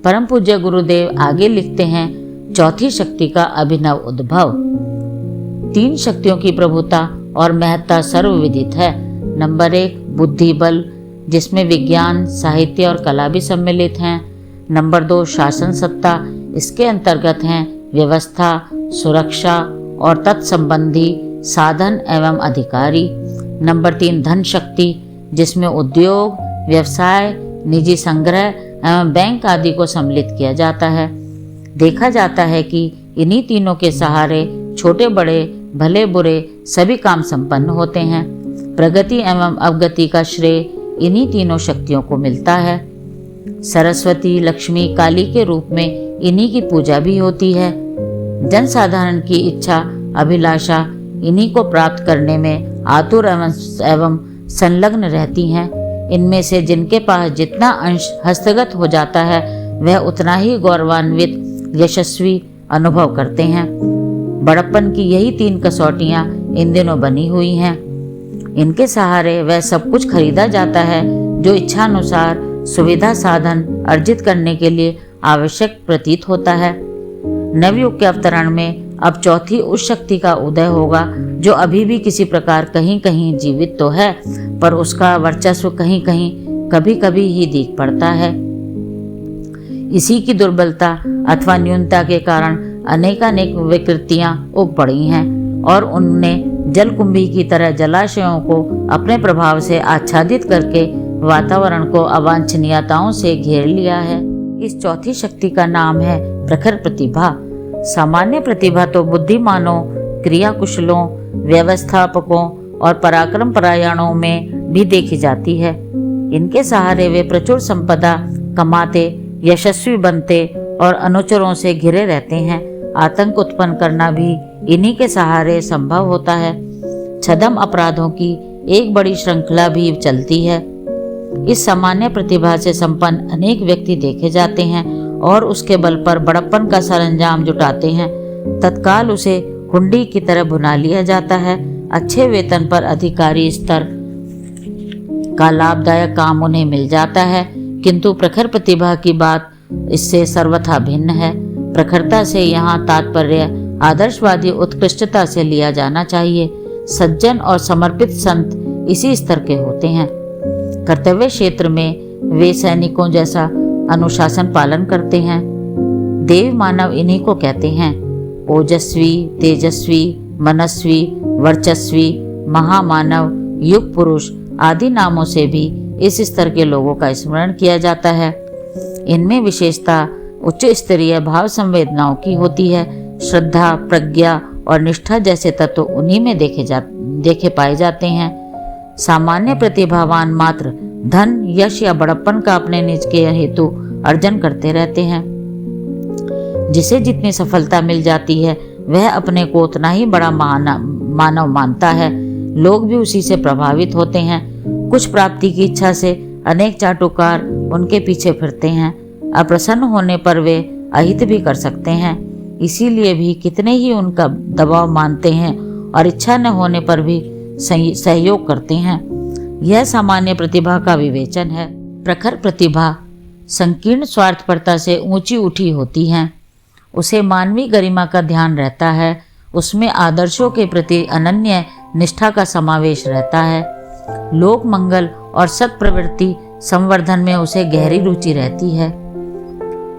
परम पूज्य गुरुदेव आगे लिखते हैं, चौथी शक्ति का अभिनव उद्भव। 3 शक्तियों की प्रभुता और महत्ता सर्वविदित है। नंबर 1 बुद्धि बल, जिसमें विज्ञान, साहित्य और कला भी सम्मिलित हैं। नंबर 2 शासन सत्ता, इसके अंतर्गत हैं व्यवस्था, सुरक्षा और तत्संबंधी साधन एवं अधिकारी। नंबर 3 धन शक्ति, जिसमें उद्योग, व्यवसाय, निजी संग्रह एवं बैंक आदि को सम्मिलित किया जाता है। देखा जाता है कि इन्हीं तीनों के सहारे छोटे बड़े, भले बुरे सभी काम संपन्न होते हैं। प्रगति एवं अवगति का श्रेय इन्हीं तीनों शक्तियों को मिलता है। सरस्वती, लक्ष्मी, काली के रूप में इन्हीं की पूजा भी होती है। जनसाधारण की इच्छा, अभिलाषा इन्हीं को प्राप्त करने में आतुर एवं संलग्न रहती हैं। इनमें से जिनके पास जितना अंश हस्तगत हो जाता है, वह उतना ही गौरवान्वित, यशस्वी अनुभव करते हैं। बड़प्पन की यही 3 कसौटियां इन दिनों बनी हुई हैं। इनके सहारे वह सब कुछ खरीदा जाता है जो इच्छानुसार सुविधा साधन अर्जित करने के लिए आवश्यक प्रतीत होता है। नवयुग के अवतरण में अब चौथी उस शक्ति का उदय होगा जो अभी भी किसी प्रकार कहीं कहीं जीवित तो है, पर उसका वर्चस्व कहीं कहीं कभी कभी ही दिख पड़ता है। इसी की दुर्बलता अथवा न्यूनता के कारण अनेकानेक विकृतियां उग पड़ी हैं और उनने जलकुंभी की तरह जलाशयों को अपने प्रभाव से आच्छादित करके वातावरण को अवांछनीयताओं से घेर लिया है। इस चौथी शक्ति का नाम है प्रखर प्रतिभा। सामान्य प्रतिभा तो बुद्धिमानों, क्रियाकुशलों, व्यवस्थापकों और पराक्रम परायणों में भी देखी जाती है। इनके सहारे वे प्रचुर संपदा कमाते, यशस्वी बनते और अनुचरों से घिरे रहते हैं। आतंक उत्पन्न करना भी इन्हीं के सहारे संभव होता है। छद्म अपराधों की एक बड़ी श्रृंखला भी चलती है। इस सामान्य प्रतिभा से संपन्न अनेक व्यक्ति देखे जाते हैं और उसके बल पर बड़प्पन का सरंजाम जुटाते हैं। तत्काल उसे हुंडी की तरह भुना लिया जाता है। अच्छे वेतन पर अधिकारी स्तर का लाभदायक काम उन्हें मिल जाता है, किंतु प्रखर प्रतिभा की बात इससे सर्वथा भिन्न है। प्रखरता से यहाँ तात्पर्य आदर्शवादी उत्कृष्टता से लिया जाना चाहिए। सज्जन और समर्पित संत इसी स्तर के होते हैं। कर्तव्य क्षेत्र में वे सैनिकों जैसा अनुशासन पालन करते हैं। देव मानव इन्हीं को कहते हैं। ओजस्वी, तेजस्वी, मनस्वी, वर्चस्वी, महामानव, युग पुरुष आदि नामों से भी इस स्तर के लोगों का स्मरण किया जाता है। इनमें विशेषता उच्च स्तरीय भाव संवेदनाओं की होती है। श्रद्धा, प्रज्ञा और निष्ठा जैसे तत्व उन्हीं में देखे पाए जाते हैं। सामान्य प्रतिभावान मात्र धन, यश या बड़प्पन का अपने निज के हेतु अर्जन करते रहते हैं। जिसे जितनी सफलता मिल जाती है वह अपने को उतना ही बड़ा मानव मानता है। लोग भी उसी से प्रभावित होते हैं। कुछ प्राप्ति की इच्छा से अनेक चाटुकार उनके पीछे फिरते हैं। अप्रसन्न होने पर वे अहित भी कर सकते हैं, इसीलिए भी कितने ही उनका दबाव मानते हैं और इच्छा न होने पर भी सहयोग करते हैं। यह सामान्य प्रतिभा का विवेचन है। प्रखर प्रतिभा संकीर्ण स्वार्थपरता से ऊंची उठी होती है। उसे मानवीय गरिमा का ध्यान रहता है। उसमें आदर्शों के प्रति अनन्य निष्ठा का समावेश रहता है। लोक मंगल और सत्प्रवृत्ति संवर्धन में उसे गहरी रुचि रहती है।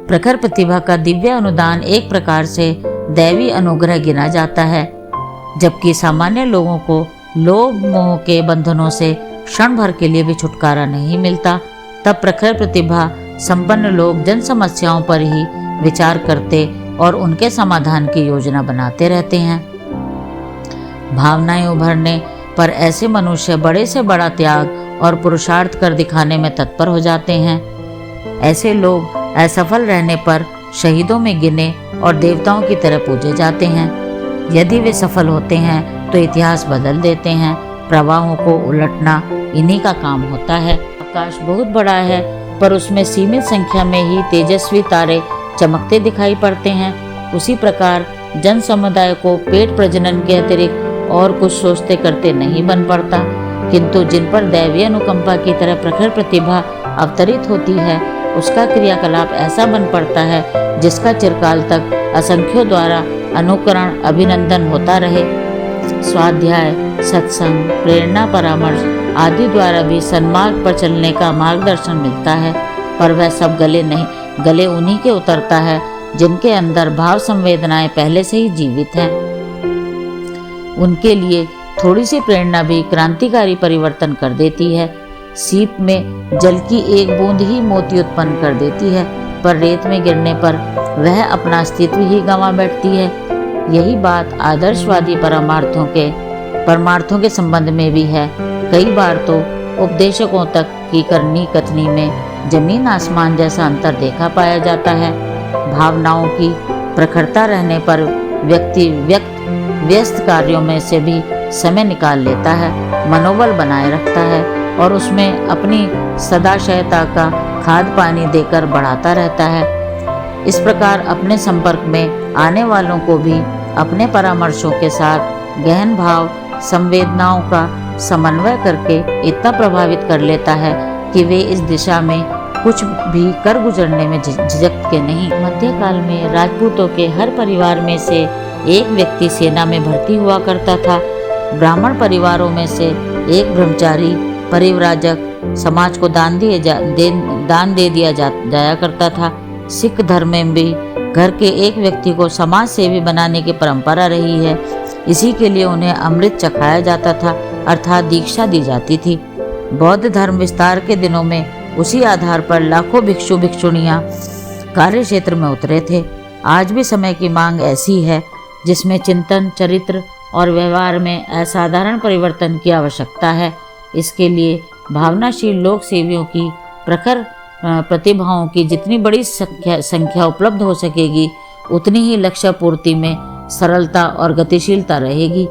प्रखर प्रतिभा का दिव्य अनुदान एक प्रकार से दैवी अनुग्रह गिना जाता है। जबकि सामान्य लोगों को लोभ मोह के बंधनों से क्षण भर के लिए भी छुटकारा नहीं मिलता, तब प्रखर प्रतिभा संपन्न लोग जन समस्याओं पर ही विचार करते और उनके समाधान की योजना बनाते रहते हैं। भावनाएं उभरने पर ऐसे मनुष्य बड़े से बड़ा त्याग और पुरुषार्थ कर दिखाने में तत्पर हो जाते हैं। ऐसे लोग असफल रहने पर शहीदों में गिने और देवताओं की तरह पूजे जाते हैं। यदि वे सफल होते हैं तो इतिहास बदल देते हैं। प्रवाहों को उलटना इन्हीं का काम होता है। आकाश बहुत बड़ा है, पर उसमें सीमित संख्या में ही तेजस्वी तारे चमकते दिखाई पड़ते हैं। उसी प्रकार जन समुदाय को पेट प्रजनन के अतिरिक्त और कुछ सोचते करते नहीं बन पड़ता, किंतु जिन पर दैवीय अनुकंपा की तरह प्रखर प्रतिभा अवतरित होती है उसका क्रियाकलाप ऐसा बन पड़ता है जिसका चिरकाल तक असंख्यों द्वारा अनुकरण अभिनंदन होता रहे। स्वाध्याय, सत्संग, प्रेरणा, परामर्श आदि द्वारा भी सन्मार्ग पर चलने का मार्गदर्शन मिलता है, पर वह सब गले उन्हीं के उतरता है जिनके अंदर भाव संवेदनाएं पहले से ही जीवित हैं। उनके लिए थोड़ी सी प्रेरणा भी क्रांतिकारी परिवर्तन कर देती है। सीप में जल की एक बूंद ही मोती उत्पन्न कर देती है, पर रेत में गिरने पर वह अपना अस्तित्व ही गंवा बैठती है। यही बात आदर्शवादी परमार्थों के संबंध में भी है। कई बार तो उपदेशकों तक की करनी कथनी में जमीन आसमान जैसा अंतर देखा पाया जाता है। भावनाओं की प्रखरता रहने पर व्यक्ति व्यस्त कार्यों में से भी समय निकाल लेता है, मनोबल बनाए रखता है और उसमें अपनी सदाशयता का खाद पानी देकर बढ़ाता रहता है। इस प्रकार अपने संपर्क में आने वालों को भी अपने परामर्शों के साथ गहन भाव संवेदनाओं का समन्वय करके इतना प्रभावित कर लेता है कि वे इस दिशा में कुछ भी कर गुजरने में झिझकते नहीं। मध्यकाल में राजपूतों के हर परिवार में से एक व्यक्ति सेना में भर्ती हुआ करता था। ब्राह्मण परिवारों में से एक ब्रह्मचारी परिव्राजक समाज को दान दे दिया जाया करता था। सिख धर्म में भी घर के एक व्यक्ति को समाज सेवी बनाने की परंपरा रही है। इसी के लिए उन्हें अमृत चखाया जाता था, अर्थात दीक्षा दी जाती थी। बौद्ध धर्म विस्तार के दिनों में उसी आधार पर लाखों भिक्षु भिक्षुणियाँ कार्य क्षेत्र में उतरे थे। आज भी समय की मांग ऐसी है जिसमें चिंतन, चरित्र और व्यवहार में असाधारण परिवर्तन की आवश्यकता है। इसके लिए भावनाशील लोक सेवियों की प्रखर प्रतिभाओं की जितनी बड़ी संख्या उपलब्ध हो सकेगी, उतनी ही लक्ष्य पूर्ति में सरलता और गतिशीलता रहेगी।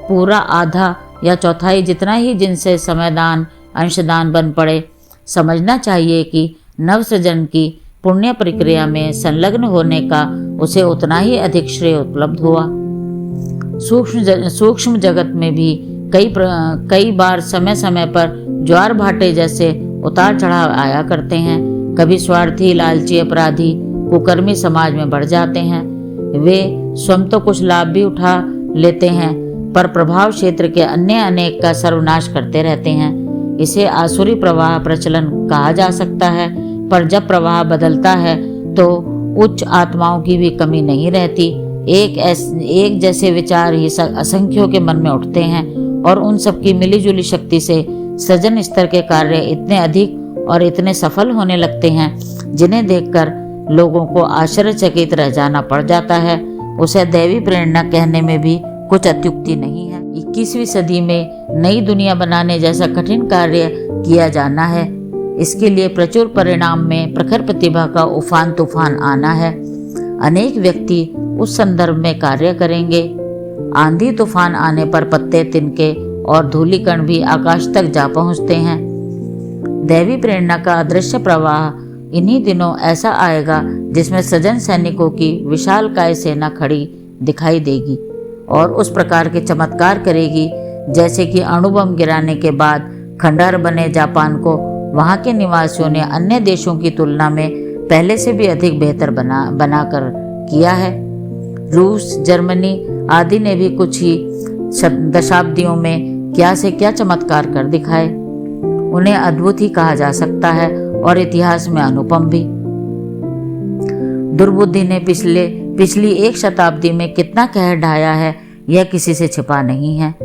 पूरा आधा या चौथाई जितना ही जिनसे समयदान अंशदान बन पड़े। समझना चाहिए कि नवसृजन की पुण्य प्रक्रिया में संलग्न होने का उसे उतना ही अधिक श्रेय उपलब्ध हुआ। सूक्ष्म जगत में भी कई बार समय समय पर ज्वार भाटे जैसे उतार चढ़ाव आया करते हैं। कभी स्वार्थी, लालची, अपराधी, कुकर्मी समाज में बढ़ जाते हैं। वे स्वयं तो कुछ लाभ भी उठा लेते हैं, पर प्रभाव क्षेत्र के अन्य अनेक का सर्वनाश करते रहते हैं। इसे आसुरी प्रवाह प्रचलन कहा जा सकता है, पर जब प्रवाह बदलता है तो उच्च आत्माओं की भी कमी नहीं रहती। एक जैसे विचार ही असंख्यों के मन में उठते हैं और उन सब की मिलीजुली शक्ति से सृजन स्तर के कार्य इतने अधिक और इतने सफल होने लगते हैं जिन्हें देखकर लोगों को आश्चर्यचकित रह जाना पड़ जाता है। उसे दैवी प्रेरणा कहने में भी कुछ अत्युक्ति नहीं है। 21वीं सदी में नई दुनिया बनाने जैसा कठिन कार्य किया जाना है। इसके लिए प्रचुर परिणाम में प्रखर प्रतिभा का उफान तूफान आना है। अनेक व्यक्ति उस संदर्भ में कार्य करेंगे। आंधी तूफान आने पर पत्ते, तिनके और धूलिकण भी आकाश तक जा पहुंचते हैं। दैवी प्रेरणा का अदृश्य प्रवाह इन्हीं दिनों ऐसा आएगा जिसमें सजन सैनिकों की विशालकाय सेना खड़ी दिखाई देगी और उस प्रकार के चमत्कार करेगी जैसे कि अणुबम गिराने के बाद खंडहर बने जापान को वहां के निवासियों ने अन्य देशों की तुलना में पहले से भी अधिक बेहतर बनाकर किया है। रूस, जर्मनी आदि ने भी कुछ ही दशाब्दियों में क्या से क्या चमत्कार कर दिखाए। उन्हें अद्भुत ही कहा जा सकता है और इतिहास में अनुपम भी। दुर्बुद्धि ने पिछली एक शताब्दी में कितना कहर ढाया है, यह किसी से छिपा नहीं है।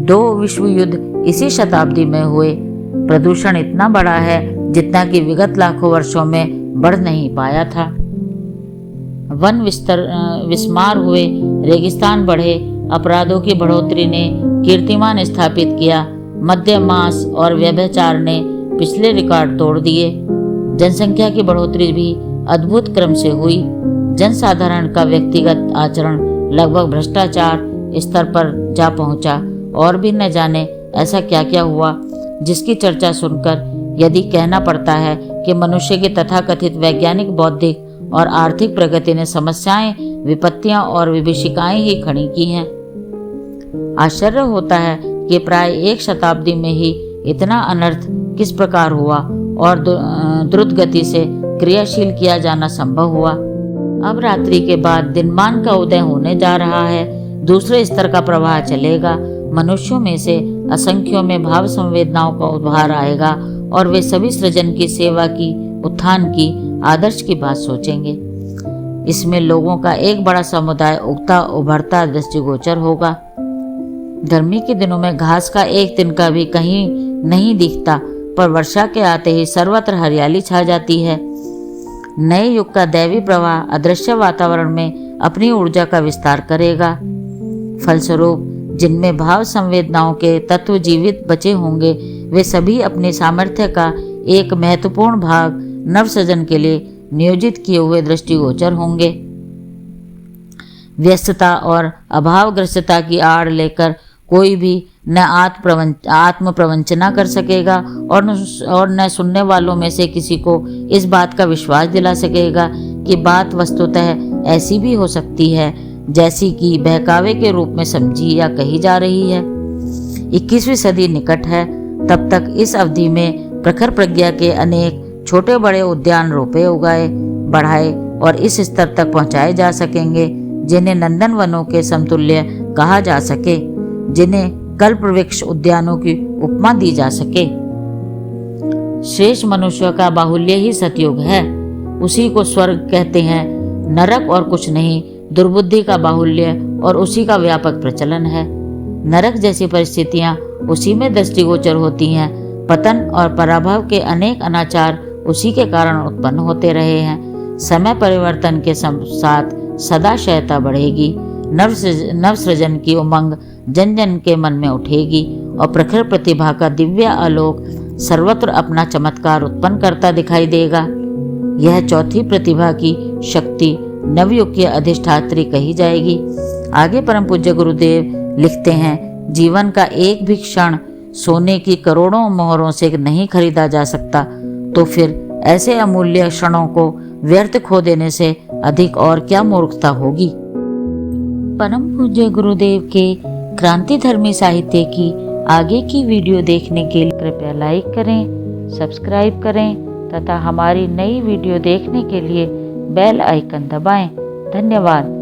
2 विश्व युद्ध इसी शताब्दी में हुए। प्रदूषण इतना बड़ा है जितना कि विगत लाखों वर्षों में बढ़ नहीं पाया था। वन विस्मार हुए, रेगिस्तान बढ़े, अपराधों की बढ़ोतरी ने कीर्तिमान स्थापित किया, मद्य, मांस और व्यभिचार ने पिछले रिकॉर्ड तोड़ दिए। जनसंख्या की बढ़ोतरी भी अद्भुत क्रम से हुई। जनसाधारण का व्यक्तिगत आचरण लगभग भ्रष्टाचार स्तर पर जा पहुंचा और भी न जाने ऐसा क्या क्या हुआ जिसकी चर्चा सुनकर यदि कहना पड़ता है कि मनुष्य की तथाकथित वैज्ञानिक, बौद्धिक और आर्थिक प्रगति ने समस्याएं, विपत्तियां और विभीषिकाएं ही खड़ी की हैं। आश्चर्य होता है कि प्राय 1 शताब्दी में ही इतना अनर्थ किस प्रकार हुआ और द्रुत गति से क्रियाशील किया जाना संभव हुआ। अब रात्रि के बाद दिनमान का उदय होने जा रहा है। दूसरे स्तर का प्रवाह चलेगा। मनुष्यों में से असंख्यों में भाव संवेदनाओं का उद्भार आएगा और वे सभी सृजन की, सेवा की, उत्थान की, आदर्श की बात सोचेंगे। इसमें लोगों का एक बड़ा समुदाय उगता उभरता दृष्टिगोचर होगा। गर्मी के दिनों में घास का एक तिनका भी कहीं नहीं दिखता, पर वर्षा के आते ही सर्वत्र हरियाली छा जाती है। नए युग का दैवी प्रवाह अदृश्य वातावरण में अपनी ऊर्जा का विस्तार करेगा। फलस्वरूप जिनमें भाव संवेदनाओं के तत्व जीवित बचे होंगे, वे सभी अपने सामर्थ्य का एक महत्वपूर्ण भाग नवसृजन के लिए नियोजित किए हुए दृष्टिगोचर होंगे। व्यस्तता और अभावग्रस्तता की आड़ लेकर कोई भी न आत्म प्रवंचना कर सकेगा और न सुनने वालों में से किसी को इस बात का विश्वास दिला सकेगा कि बात वस्तुतः ऐसी भी हो सकती है जैसी कि बहकावे के रूप में समझी या कही जा रही है। 21वीं सदी निकट है। तब तक इस अवधि में प्रखर प्रज्ञा के अनेक छोटे बड़े उद्यान रोपे, उगाए, बढ़ाए और इस स्तर तक पहुंचाए जा सकेंगे जिन्हें नंदन वनों के समतुल्य कहा जा सके, जिन्हें कल्प वृक्ष उद्यानों की उपमा दी जा सके। शेष मनुष्य का बाहुल्य ही सतयुग है। उसी को स्वर्ग कहते हैं। नरक और कुछ नहीं, दुर्बुद्धि का बाहुल्य और उसी का व्यापक प्रचलन है। नरक जैसी परिस्थितियां उसी में दृष्टिगोचर होती हैं। पतन और पराभव के अनेक अनाचार उसी के कारण उत्पन्न होते रहे हैं। समय परिवर्तन के साथ सदा क्षयता बढ़ेगी। नवसृजन की उमंग जन जन के मन में उठेगी और प्रखर प्रतिभा का दिव्य आलोक सर्वत्र अपना चमत्कार उत्पन्न करता दिखाई देगा। यह चौथी प्रतिभा की शक्ति नवयुग की अधिष्ठात्री कही जाएगी। आगे परम पूज्य गुरुदेव लिखते हैं, जीवन का एक भी क्षण सोने की करोड़ों मोहरों से नहीं खरीदा जा सकता, तो फिर ऐसे अमूल्य क्षणों को व्यर्थ खो देने से अधिक और क्या मूर्खता होगी। परम पूज्य गुरुदेव के क्रांतिधर्मी साहित्य की आगे की वीडियो देखने के लिए कृपया लाइक करें, सब्सक्राइब करें तथा हमारी नई वीडियो देखने के लिए बेल आइकन दबाएं। धन्यवाद।